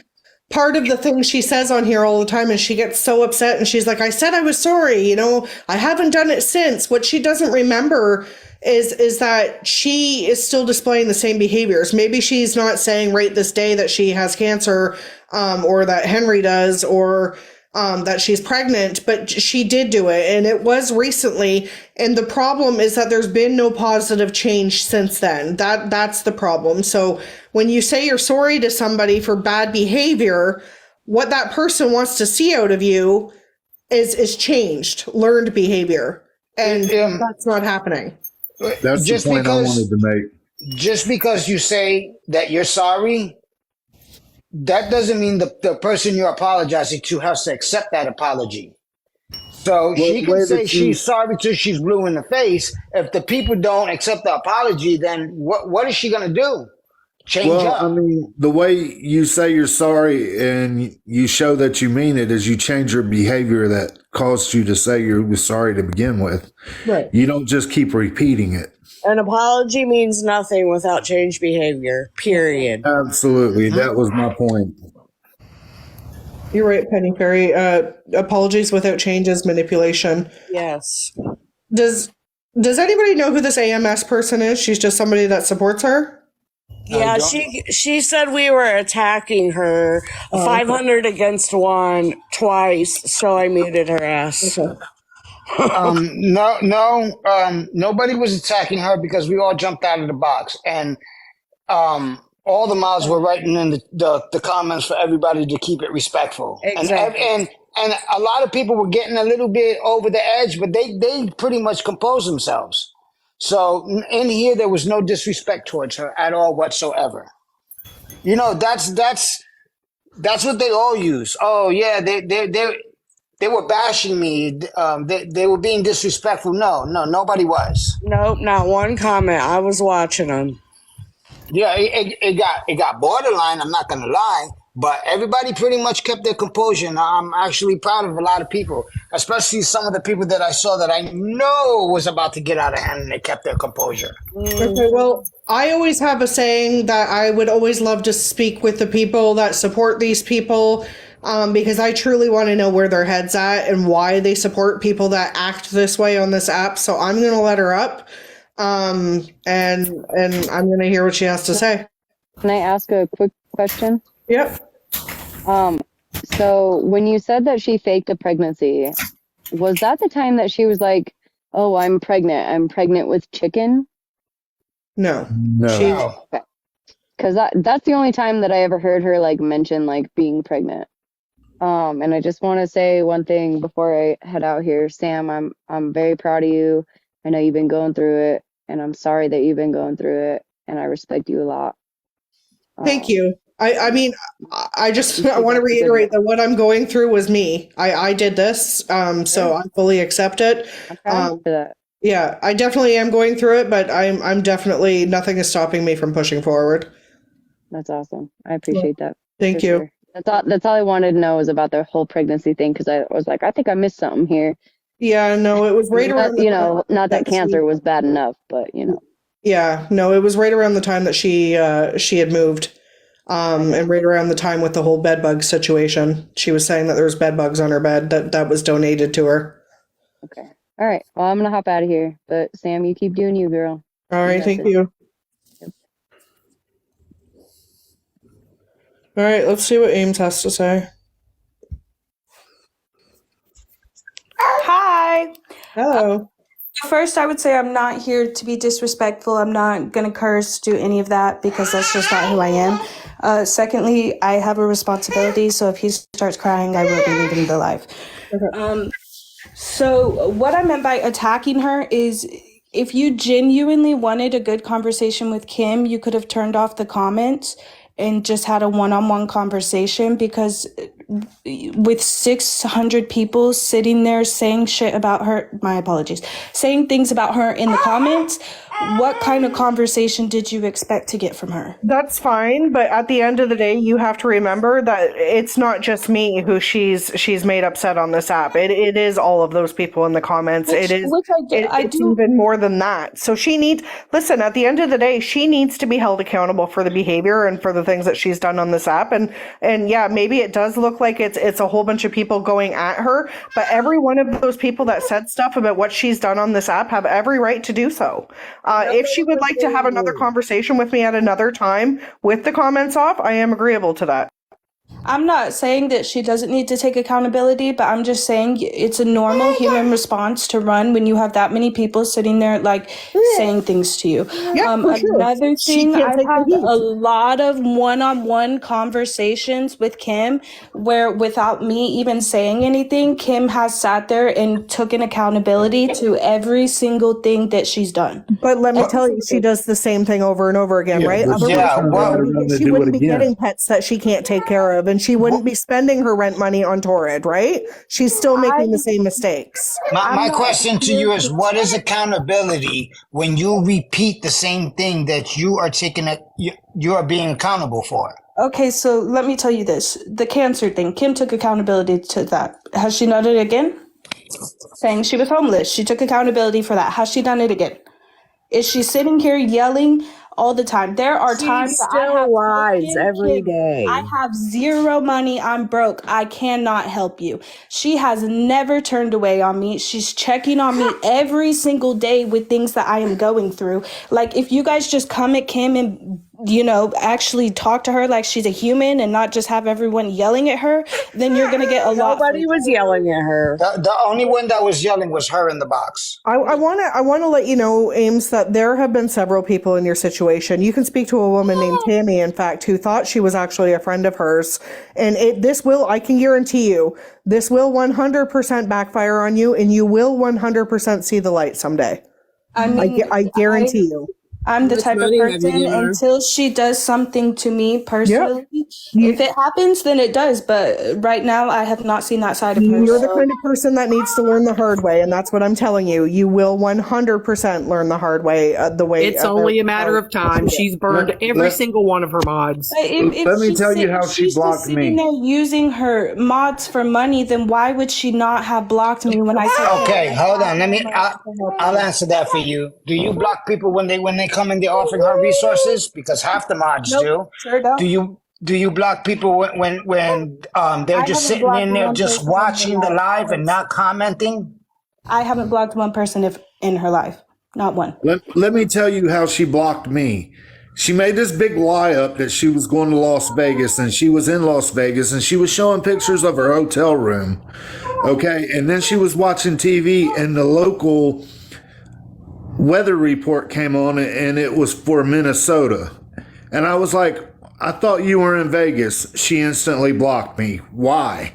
part of the things she says on here all the time is she gets so upset and she's like, I said I was sorry, you know, I haven't done it since. What she doesn't remember is that she is still displaying the same behaviors. Maybe she's not saying right this day that she has cancer, or that Henry does, or that she's pregnant, but she did do it, and it was recently. And the problem is that there's been no positive change since then. That's the problem. So when you say you're sorry to somebody for bad behavior, what that person wants to see out of you is changed, learned behavior, and that's not happening. That's the point I wanted to make. Just because you say that you're sorry, that doesn't mean the person you're apologizing to has to accept that apology. So she can say she's sorry till she's blue in the face. If the people don't accept the apology, then what is she going to do? Change up? I mean, the way you say you're sorry and you show that you mean it is you change your behavior that caused you to say you were sorry to begin with. Right. You don't just keep repeating it. An apology means nothing without changed behavior, period. Absolutely. That was my point. You're right, Penny Ferry. Apologies without change is manipulation. Yes. Does anybody know who this AMS person is? She's just somebody that supports her? Yeah, she said we were attacking her 500 against 1 twice, so I muted her ass. Okay. Nobody was attacking her because we all jumped out of the box, and all the mods were writing in the comments for everybody to keep it respectful. Exactly. And a lot of people were getting a little bit over the edge, but they pretty much composed themselves. So in here, there was no disrespect towards her at all whatsoever. You know, that's what they all use. Oh yeah, they were bashing me. They were being disrespectful. No, nobody was. Nope, not one comment. I was watching them. Yeah, it got borderline. I'm not gonna lie, but everybody pretty much kept their composure. And I'm actually proud of a lot of people, especially some of the people that I saw that I know was about to get out of hand, and they kept their composure. Okay, well, I always have a saying that I would always love to speak with the people that support these people, because I truly want to know where their head's at and why they support people that act this way on this app. So I'm going to let her up, and I'm going to hear what she has to say. Can I ask a quick question? Yep. So when you said that she faked a pregnancy, was that the time that she was like, "Oh, I'm pregnant. I'm pregnant with chicken"? No. No. No. Because that's the only time that I ever heard her like mention like being pregnant. And I just want to say one thing before I head out here, Sam. I'm very proud of you. I know you've been going through it, and I'm sorry that you've been going through it, and I respect you a lot. Thank you. I mean, I want to reiterate that what I'm going through was me. I did this, so I fully accept it. I'm proud for that. Yeah, I definitely am going through it, but I'm definitely, nothing is stopping me from pushing forward. That's awesome. I appreciate that. Thank for you. sure. That's all I wanted to know was about the whole pregnancy thing, because I was like, I think I missed something here. Yeah, no, it was right around the time Not that that cancer she- was bad enough, but Yeah, no, it was right around the time that she had moved. And right around the time with the whole bed bug situation. She was saying that there was bed bugs on her bed that was donated to her. Okay. All right. Well, I'm gonna hop out of here. But Sam, you keep doing you, girl. All right, thank you. All right, let's see what Ames has to say. Hi. Hello. First, I would say I'm not here to be disrespectful. I'm not going to curse, do any of that, because that's just not who I am. Secondly, I have a responsibility, so if he starts crying, I will be leaving the live. So what I meant by attacking her is, if you genuinely wanted a good conversation with Kim, you could have turned off the comments and just had a one-on-one conversation, because with 600 people sitting there saying shit about her, my apologies, saying things about her in the comments, what kind of conversation did you expect to get from her? That's fine, but at the end of the day, you have to remember that it's not just me who she's made upset on this app. It is all of those people in the comments. Which It's even more than that. So listen, at the end of the day, she needs to be held accountable for the behavior and for the things that she's done on this app. And yeah, maybe it does look like it's a whole bunch of people going at her, but every one of those people that said stuff about what she's done on this app have every right to do so. If she would like to have another conversation with me at another time with the comments off, I am agreeable to that. I'm not saying that she doesn't need to take accountability, but I'm just saying it's a normal human response to run when you have that many people sitting there like saying things to you. Yeah, for sure. Another She thing, can't I've take the had heat. a lot of one-on-one conversations with Kim where, without me even saying anything, Kim has sat there and taken accountability to every single thing that she's done. But let me tell you, she does the same thing over and over again, right? but Otherwise, she wouldn't be getting pets that she can't take care of, and she wouldn't be spending her rent money on Torrid, right? She's still making the same mistakes. My question to you is, what is accountability when you repeat the same thing that you are being accountable for? Okay, so let me tell you this. The cancer thing, Kim took accountability to that. Has she done it again? Saying she was homeless. She took accountability for that. Has she done it again? Is she sitting here yelling all the time? There are times that I have lies spoken, every Kim, day. I have zero money. I'm broke. I cannot help you. She has never turned away on me. She's checking on me every single day with things that I am going through. Like, if you guys just come at Kim and, actually talk to her like she's a human and not just have everyone yelling at her, then you're going to get a lot. Nobody was yelling at her. The only one that was yelling was her in the box. I want to let you know, Ames, that there have been several people in your situation. You can speak to a woman named Tammy, in fact, who thought she was actually a friend of hers. And I can guarantee you, this will 100% backfire on you, and you will 100% see the light someday. I guarantee you. I'm the much type of money have you person given her? until she does something to me Yep. personally. If it happens, then it does. But right now, I have not seen that side of her. You're the So kind of person that needs to learn the hard way, and that's what I'm telling you. You will 100% learn the hard way. The way It's only a matter of time. She's burned Let- every let- single one of her mods. But if Let me she's tell you sit- how if she she's just blocked sitting me. there using her mods for money, then why would she not have blocked me when I said? Okay, hold on. I'll answer that for you. Do you block people when they come and they're offering her resources? Because half the mods Nope, do. sure don't. Do you block people when they're I just haven't sitting blocked in there one just person in watching her the life. live and not commenting? I haven't blocked one person in her life, not one. Let me tell you how she blocked me. She made this big lie up that she was going to Las Vegas, and she was in Las Vegas, and she was showing pictures of her hotel room. Okay. And then she was watching TV, and the local weather report came on, and it was for Minnesota. And I was like, I thought you were in Vegas. She instantly blocked me. Why?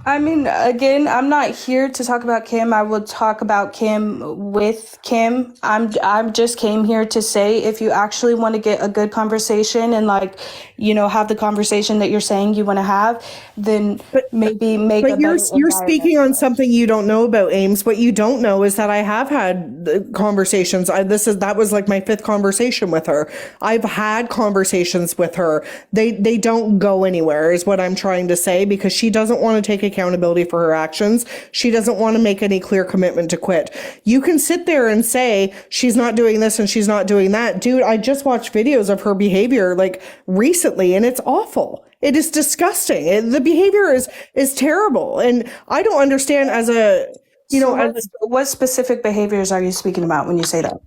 I mean, again, I'm not here to talk about Kim. I will talk about Kim with Kim. I'm just came here to say, if you actually want to get a good conversation and have the conversation that you're saying you want to have, then maybe make a But you're better you're environment. speaking on something you don't know about, Ames. What you don't know is that I have had conversations. That was like my 5th conversation with her. I've had conversations with her. They don't go anywhere, is what I'm trying to say, because she doesn't want to take accountability for her actions. She doesn't want to make any clear commitment to quit. You can sit there and say she's not doing this and she's not doing that. Dude, I just watched videos of her behavior recently, and it's awful. It is disgusting. The behavior is terrible. And I don't understand What specific behaviors are you speaking about when you say that?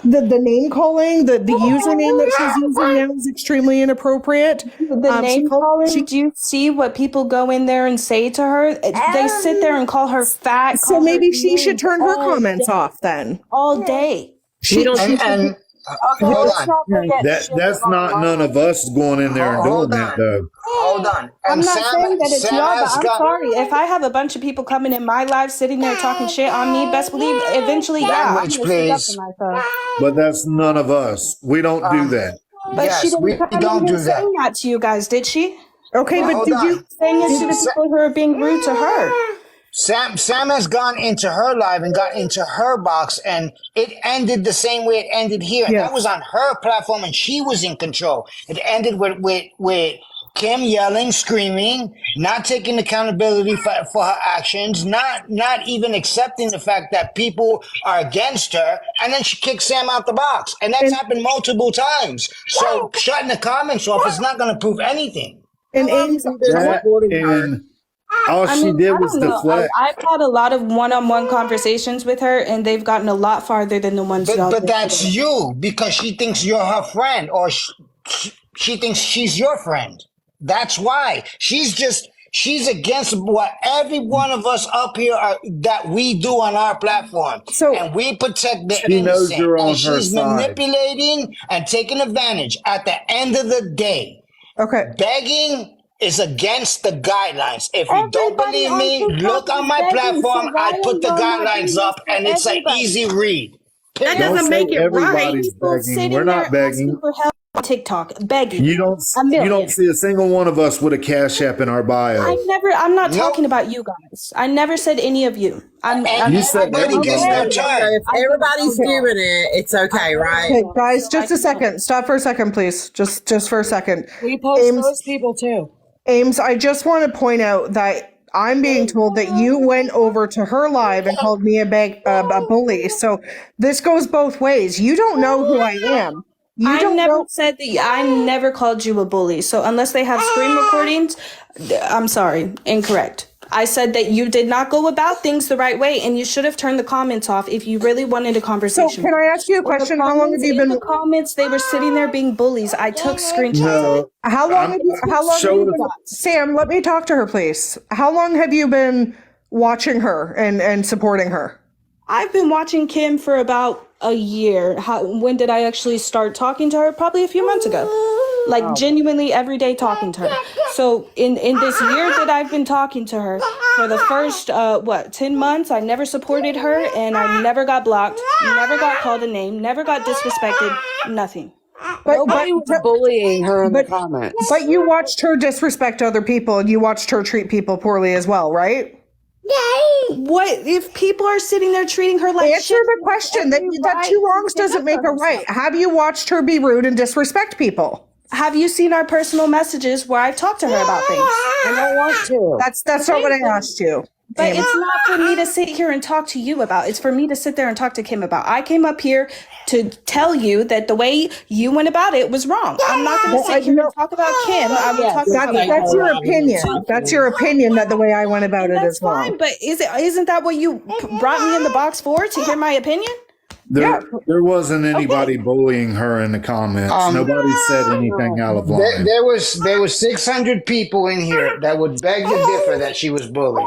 the name calling, the username that she's using now is extremely inappropriate. The name calling, do you see what people go in there and say to her? They sit there and call her fat. So call maybe her she should names turn her all comments day, off then. all day. And hold on. That's not none of us going in there and doing Hold that, on. though. Hold on. I'm And not saying that it's Sam y'all, but has I'm got- sorry. If I have a bunch of people coming in my live sitting there talking shit on me, best believe eventually, I'm Language, gonna stick up please. for myself. But that's none of us. We don't do that. But Yes, she didn't we come don't in here do that. saying that to you guys, did she? Okay, but Hold did on. you? Saying it to the people who are being rude to her. Sam has gone into her live and got into her box, and it ended the same way it ended here. Yes. That was on her platform, and she was in control. It ended with Kim yelling, screaming, not taking accountability for her actions, not even accepting the fact that people are against her, and then she kicked Sam out the box. And that's happened multiple times. So shutting the comments off is not going to prove anything. And Ames, That and all she did was I don't know. deflect. I've had a lot of one-on-one conversations with her, and they've gotten a lot farther than the ones y'all But did that's today. you, because she thinks you're her friend, or she thinks she's your friend. That's why she's against what every one of us up here that we do on our platform. So- and we protect the She knows innocent. you're on And her she's side. manipulating and taking advantage. At the end of the day, okay. begging is against the guidelines. If you don't Everybody believe on me, TikTok look on is my begging, so platform. why I put are the y'all not guidelines doing up, this and for it's an everybody? easy read. That Don't doesn't say make it right. everybody's People begging. sitting We're there not begging. asking for help on TikTok, begging. You don't see a single one of us with a cash app in our bio. I'm not Nope. talking about you guys. I never said any of you. And You said everybody gets their everybody. So turn. if everybody's doing it, it's okay, right? Okay, guys, just a second. Stop for a second, please. Just for a second. We post Ames- those people too. Ames, I just want to point out that I'm being told that you went over to her live and called me a bully. So this goes both ways. You don't know who I am. You I don't never know. said that. I never called you a bully. So unless they have screen recordings, I'm sorry, incorrect. I said that you did not go about things the right way, and you should have turned the comments off if you really wanted a So conversation. can I ask you a In the question? How long have you in been? the comments, they were sitting there being bullies. I took screenshots of it. No. How long have you? How long have Show you the- been? Sam, let me talk to her, please. How long have you been watching her and supporting her? I've been watching Kim for about a year. When did I actually start talking to her? Probably a few months ago. Like genuinely every day talking to her. So in this year that I've been talking to her, for the first 10 months, I never supported her and I never got blocked. never got called a name, never got disrespected, nothing. Nobody was bullying her in the comments. But you watched her disrespect other people and you watched her treat people poorly as well, right? What if people are sitting there treating her like Answer shit? the question. That two wrongs doesn't make a right. Have you watched her be rude and disrespect people? Have you seen our personal messages where I've talked to her about things? I don't want to. That's not what I asked you. But it's not for me to sit here and talk to you about. It's for me to sit there and talk to Kim about. I came up here to tell you that the way you went about it was wrong. I'm not going to sit here and talk about Kim. I will talk about That's your opinion. That's your opinion that the way I went about it is wrong. fine. But isn't that what you brought me in the box for? To hear my opinion? There wasn't anybody bullying her in the comments. Nobody said anything out of line. There was 600 people in here that would beg to differ that she was bullied.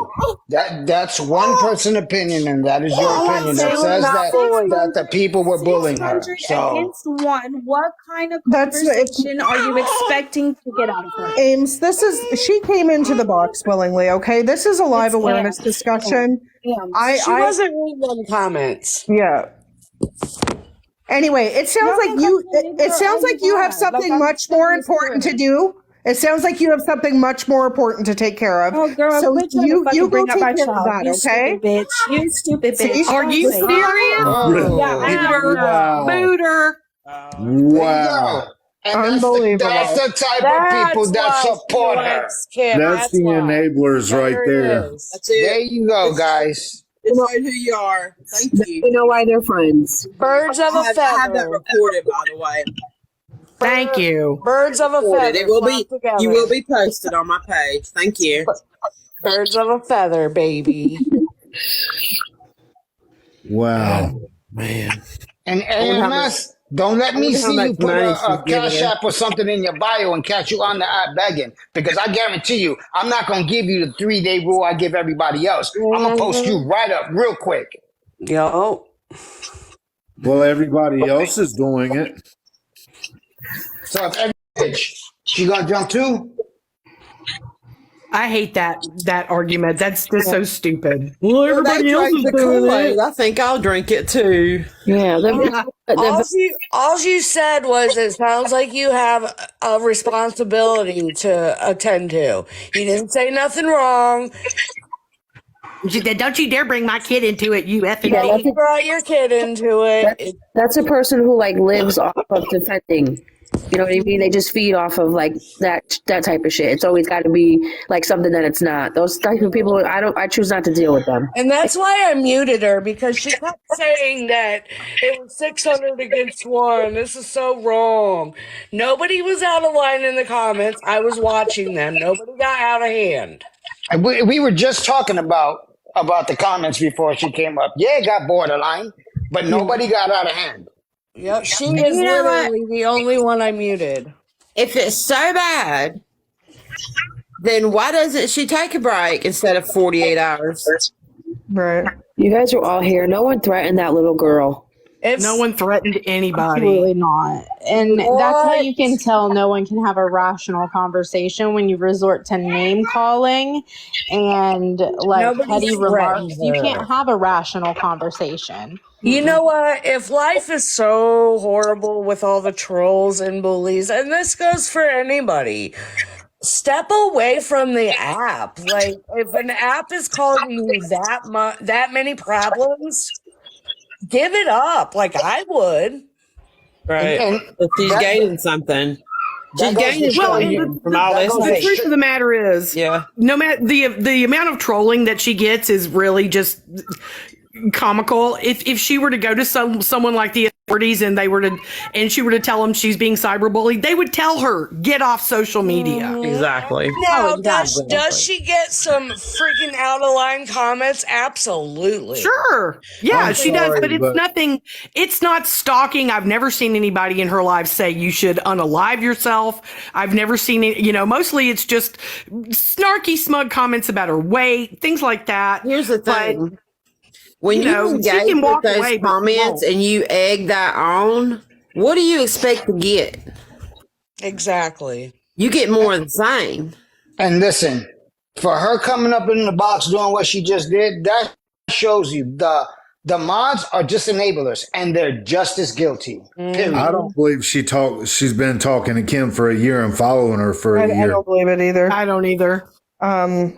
That's one person opinion, and that is your opinion that says that the people were bullying her. So Against one, what kind of conversation are you expecting to get out of her? Ames, she came into the box willingly, okay? This is a live awareness discussion. She wasn't reading them comments. Yeah. Anyway, it sounds like you have something much more important to do. It sounds like you have something much more important to take care of. Oh, girl, so you go bring up take my care of child. that, You okay? stupid bitch. You stupid bitch. Are you serious? Wow. Booter. Wow. and Unbelievable. that's the type of people that support her. That's the enablers right there. That's it. There you go, guys. Decide who you are. Thank you. You know why they're friends. Birds of a I have that feather. recorded, by the way. Thank you. Birds of a feather. It will be. flock together. You will be posted on my page. Thank you. Birds of a feather, baby. Wow. And AMS, don't let me see you put a cash app or something in your bio and catch you on the app begging. Because I guarantee you, I'm not going to give you the 3-day rule I give everybody else. I'm going to post you right up real quick. Yo. Well, everybody else is doing it. So if every bitch, she going to jump too? I hate that argument. That's just so stupid. Well, They everybody else drank is the doing Kool-Aid. it. I think I'll drink it too. Yeah. All you said was it sounds like you have a responsibility to attend to. You didn't say nothing wrong. Don't you dare bring my kid into it, you effing Yeah, You brought your kid into it. That's a person who like lives off of defending. You know what I mean? They just feed off of like that type of shit. It's always got to be like something that it's not. Those type of people, I choose not to deal with them. And that's why I muted her, because she kept saying that it was 600 against 1. This is so wrong. Nobody was out of line in the comments. I was watching them. Nobody got out of hand. And we were just talking about the comments before she came up. Yeah, it got borderline, but nobody got out of hand. Yep, she is literally the only one I muted. If it's so bad, then why doesn't she take a break instead of 48 hours? Right. You guys are all here. No one threatened that little girl. No one threatened anybody. Absolutely not. And that's how you can tell no one can have a rational conversation when you resort to name calling and like Nobody petty remarks. threatened You her. can't have a rational conversation. You know what? If life is so horrible with all the trolls and bullies, and this goes for anybody, step away from the app. Like, if an app is causing you that many problems, give it up. Like I would. Right. But she's gaining something. She's gaining from all this. The truth of the matter is, no matter the amount of trolling that she gets is really just comical. If she were to go to someone like the authorities and she were to tell them she's being cyberbullied, they would tell her, get off social media. Exactly. Now, does she get some freaking out of line comments? Absolutely. Sure. Yeah, she does, but it's nothing. It's not stalking. I've never seen anybody in her life say you should unalive yourself. I've never seen it. Mostly it's just snarky, smug comments about her weight, things like that. Here's the thing. When you she engage can with walk those away, but comments and you egg that on, what do you expect to get? Exactly. You get more of the same. And listen, for her coming up in the box doing what she just did, that shows you The mods are just enablers, and they're just as guilty. Period. I don't believe she's been talking to Kim for a year and following her for a I year. don't believe it either. I don't either.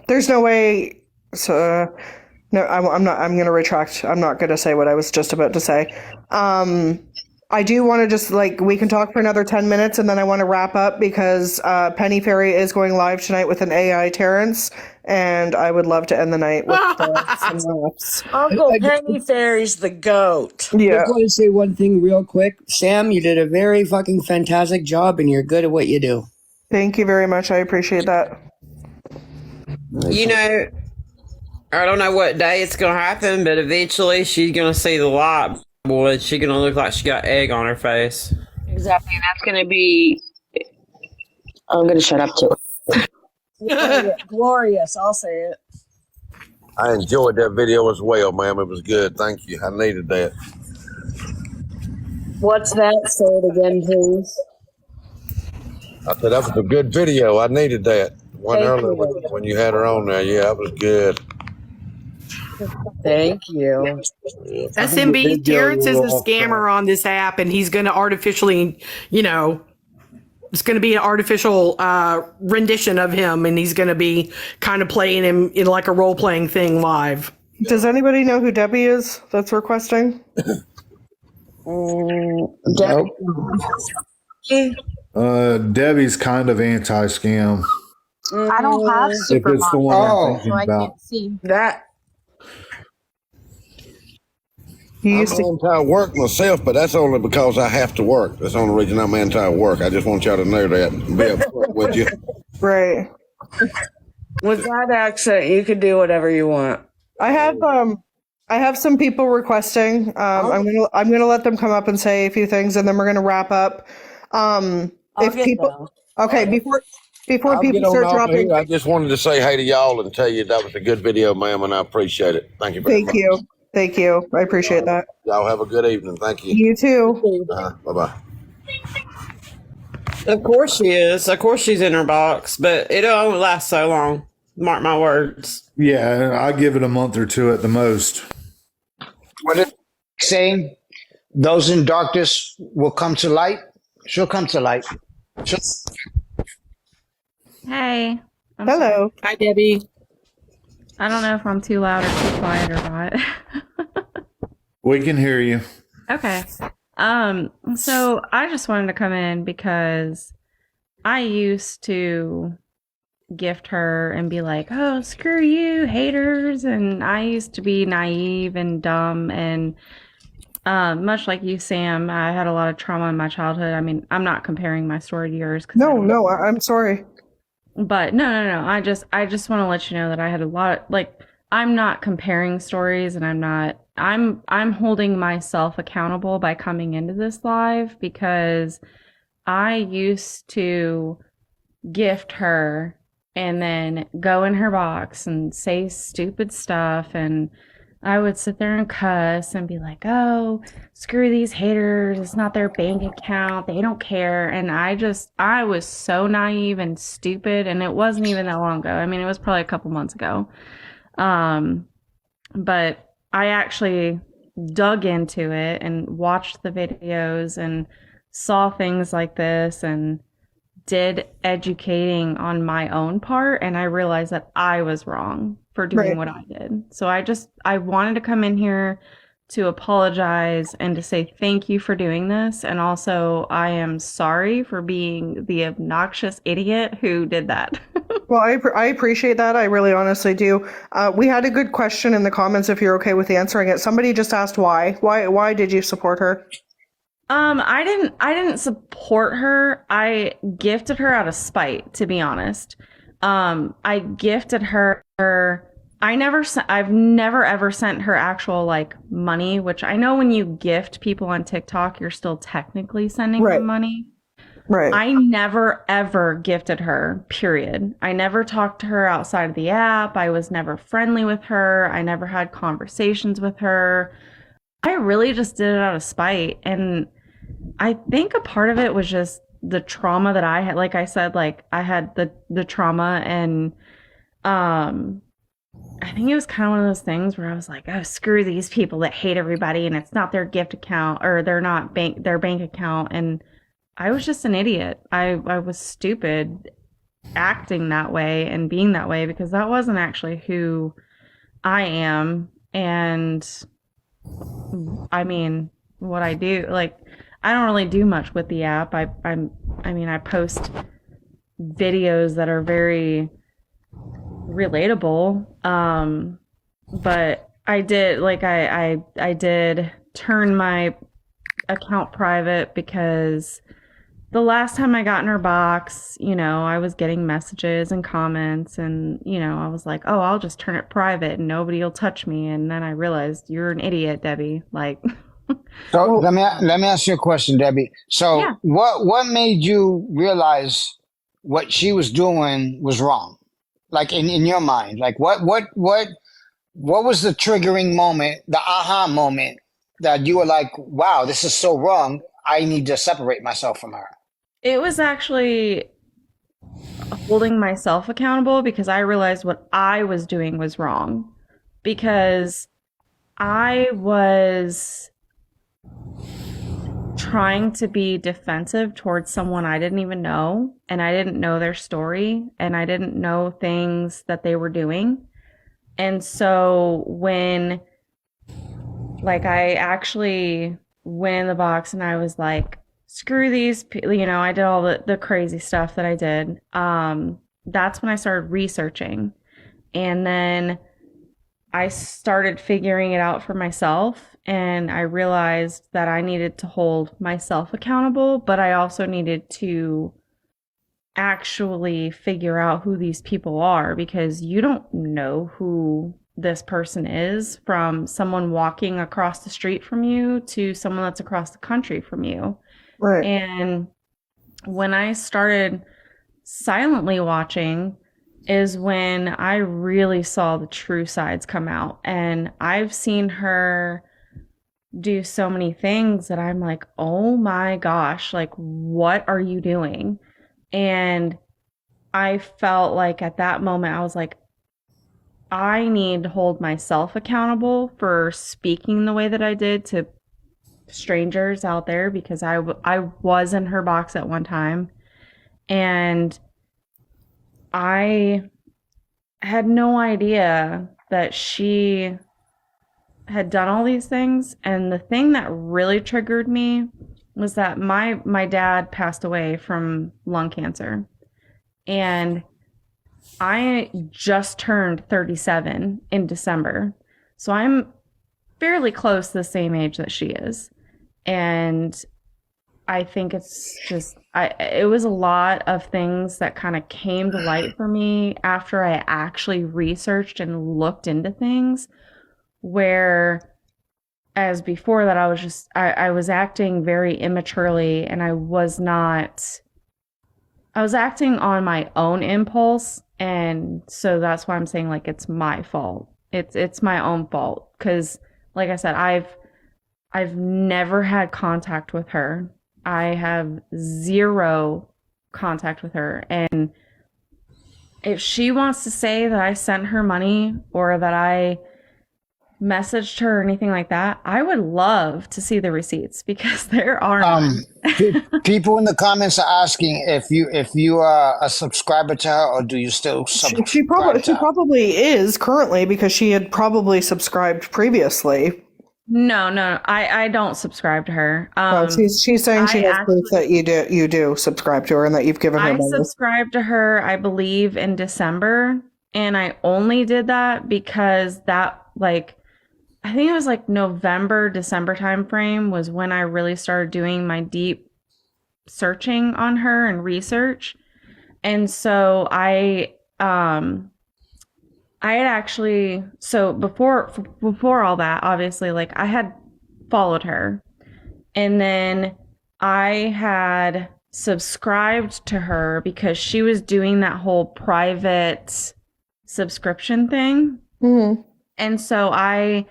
There's no way. So, no, I'm not. I'm going to retract. I'm not going to say what I was just about to say. I do want to just we can talk for another 10 minutes and then I want to wrap up because Penny Fairy is going live tonight with an AI Terrence, and I would love to end the night with some laughs. Uncle Penny Fairy's the goat. Yeah. I just want to say one thing real quick. Sam, you did a very fucking fantastic job and you're good at what you do. Thank you very much. I appreciate that. You know, I don't know what day it's going to happen, but eventually she's going to see the light. Boy, she's going to look like she got egg on her face. Exactly. And that's going to be. I'm going to shut up too. Glorious, I'll say it. I enjoyed that video as well, ma'am. It was good. Thank you. I needed that. What's that? Say it again, please. I said that was a good video. I needed that. One Thank earlier you. when you had her on there. Yeah, that was good. Thank you. SMB, Terrence is a scammer on this app, and he's going to artificially, it's going to be an artificial rendition of him, and he's going to be kind of playing him in like a role-playing thing live. Does anybody know who Debbie is that's requesting? Debbie's kind of anti-scam. I don't have If super it's the one I'm so thinking I about. can't see. That. You I'm used to. anti-work myself, but that's only because I have to work. That's the only reason I'm anti-work. I just want y'all to know that and be upfront with you. Right. With that accent, you can do whatever you want. I have some people requesting. I'm gonna let them come up and say a few things, and then we're gonna wrap up. If people, okay, before I'll people get on start off dropping, here. I just wanted to say hey to y'all and tell you that was a good video, ma'am, and I appreciate it. Thank you very much. thank you, I appreciate that. Y'all have a good evening. Thank you. You too. Bye-bye. Of course she is. Of course she's in her box, but it only lasts so long. Mark my words. Yeah, I give it a month or two at the most. What is saying? Those in darkness will come to light. She'll come to light. Hey. Hello. Hi, Debbie. I don't know if I'm too loud or too quiet or not. We can hear you. Okay. So I just wanted to come in because I used to gift her and be like, oh, screw you, haters. And I used to be naive and dumb and much like you, Sam, I had a lot of trauma in my childhood. I mean, I'm not comparing my story to yours. No, I'm sorry. But no. I just want to let you know that I had a lot of, I'm not comparing stories, and I'm holding myself accountable by coming into this live because I used to gift her and then go in her box and say stupid stuff, and I would sit there and cuss and be like, oh, screw these haters. It's not their bank account. They don't care. And I was so naive and stupid. And it wasn't even that long ago. I mean, it was probably a couple months ago. But I actually dug into it and watched the videos and saw things like this and did educating on my own part. And I realized that I was wrong for doing what I did. So I wanted to come in here to apologize and to say thank you for doing this. And also, I am sorry for being the obnoxious idiot who did that. Well, I appreciate that. I really honestly do. We had a good question in the comments if you're okay with answering it. Somebody just asked why. Why did you support her? I didn't support her. I gifted her out of spite, to be honest. I gifted her. I've never ever sent her actual money, which I know when you gift people on TikTok, you're still technically sending them money. Right. I never ever gifted her, period. I never talked to her outside of the app. I was never friendly with her. I never had conversations with her. I really just did it out of spite. And I think a part of it was just the trauma that I had. Like I said, I had the trauma and I think it was kind of one of those things where I was like, oh, screw these people that hate everybody and it's not their gift account or they're not their bank account. And I was just an idiot. I was stupid acting that way and being that way because that wasn't actually who I am. And I mean, what I do, like, I don't really do much with the app. I mean, I post videos that are very relatable. But I did, like, I did turn my account private because the last time I got in her box, you know, I was getting messages and comments and, you know, I was like, oh, I'll just turn it private and nobody will touch me. And then I realized you're an idiot, Debbie. Like, So let me ask you a question, Debbie. So Yeah. what made you realize what she was doing was wrong? Like in your mind, like what was the triggering moment, the aha moment that you were like, wow, this is so wrong. I need to separate myself from her. it was actually holding myself accountable because I realized what I was doing was wrong because I was trying to be defensive towards someone I didn't even know, and I didn't know their story, and I didn't know things that they were doing. And so when, like, I actually went in the box and I was like, screw these, you know, I did all the crazy stuff that I did. That's when I started researching. And then I started figuring it out for myself. And I realized that I needed to hold myself accountable, but I also needed to actually figure out who these people are because you don't know who this person is from someone walking across the street from you to someone that's across the country from you. Right. And when I started silently watching is when I really saw the true sides come out. And I've seen her do so many things that I'm like, oh my gosh, like, what are you doing? And I felt like at that moment, I was like, I need to hold myself accountable for speaking the way that I did to strangers out there because I was in her box at one time and I had no idea that she had done all these things. And the thing that really triggered me was that my dad passed away from lung cancer. And I just turned 37 in December. So I'm fairly close to the same age that she is. And I think it's just, it was a lot of things that kind of came to light for me after I actually researched and looked into things where as before that I was just, I was acting very immaturely and I was acting on my own impulse. And so that's why I'm saying like, it's my fault. It's my own fault. 'Cause like I said, I've never had contact with her. I have zero contact with her. And if she wants to say that I sent her money or that I messaged her or anything like that, I would love to see the receipts because there are none. People in the comments are asking if you are a subscriber to her or do you still subscribe She to her? probably is currently because she had probably subscribed previously. No, I don't subscribe to her. She's saying she I has proof that you do subscribe to her and that you've given her I money. subscribed to her, I believe, in December, and I only did that because that, like, I think it was like November, December timeframe was when I really started doing my deep searching on her and research. And so I had actually, so before all that, obviously, like I had followed her and then I had subscribed to her because she was doing that whole private subscription thing. Mm-hmm. And so I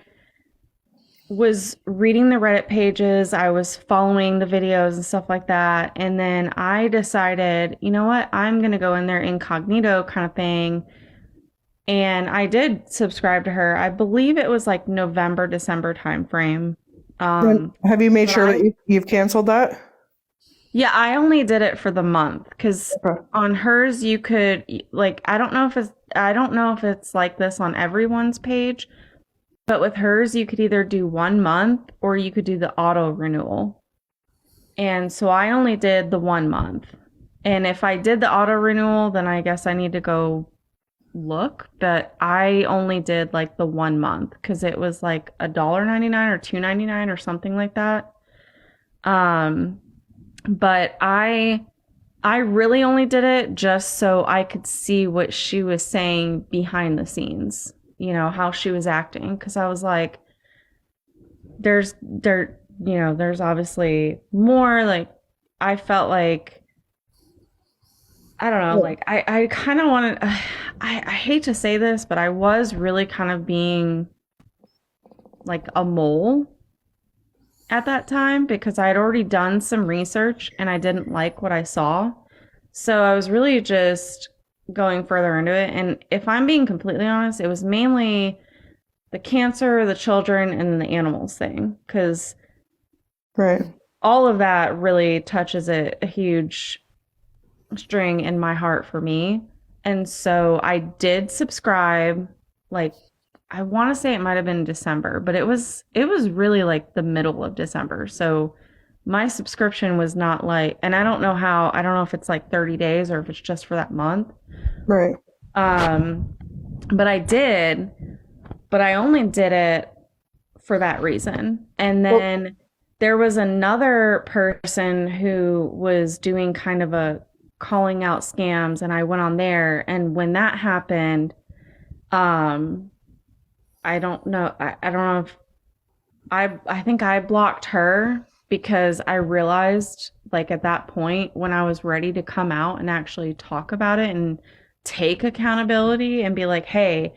was reading the Reddit pages, I was following the videos and stuff like that. And then I decided, you know what, I'm going to go in there incognito kind of thing And I did subscribe to her. I believe it was like November, December timeframe. Have you made sure that you've canceled that? Yeah, I only did it for the month because on hers you could like I don't know if it's like this on everyone's page, but with hers you could either do 1 month or you could do the auto renewal. And so I only did the 1 month. And if I did the auto renewal, then I guess I need to go look, but I only did like the 1 month because it was like $1.99 or $2.99 or something like that. But I really only did it just so I could see what she was saying behind the scenes, you know, how she was acting. Cause I was like, there's obviously more. Like, I felt like, I don't know, like I kind of wanted, I hate to say this, but I was really kind of being like a mole at that time because I had already done some research and I didn't like what I saw. So I was really just going further into it. And if I'm being completely honest, it was mainly the cancer, the children, and the animals thing. Because all of that really touches a huge string in my heart for me. And so I did subscribe, like, I want to say it might have been December, but it was really like the middle of December. So my subscription was not like, and I don't know if it's like 30 days or if it's just for that month. Right. But I did, but I only did it for that reason. And then there was another person who was doing kind of a calling out scams, and I went on there, and when that happened, I don't know if I think I blocked her because I realized, like, at that point when I was ready to come out and actually talk about it and take accountability and be like, hey,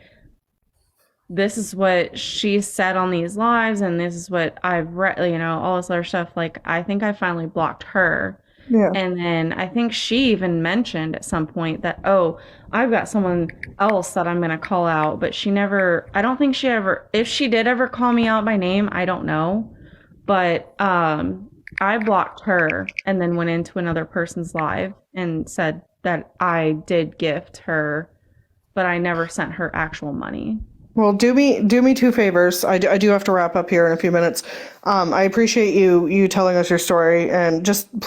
this is what she said on these lives and this is what I've read, you know, all this other stuff. Like, I think I finally blocked her. Yeah. And then I think she even mentioned at some point that, oh, I've got someone else that I'm going to call out. But she never, I don't think she ever, if she did ever call me out by name, I don't know. But I blocked her and then went into another person's live and said that I did gift her, but I never sent her actual money. Well, do me two favors. I do have to wrap up here in a few minutes. I appreciate you telling us your story, and just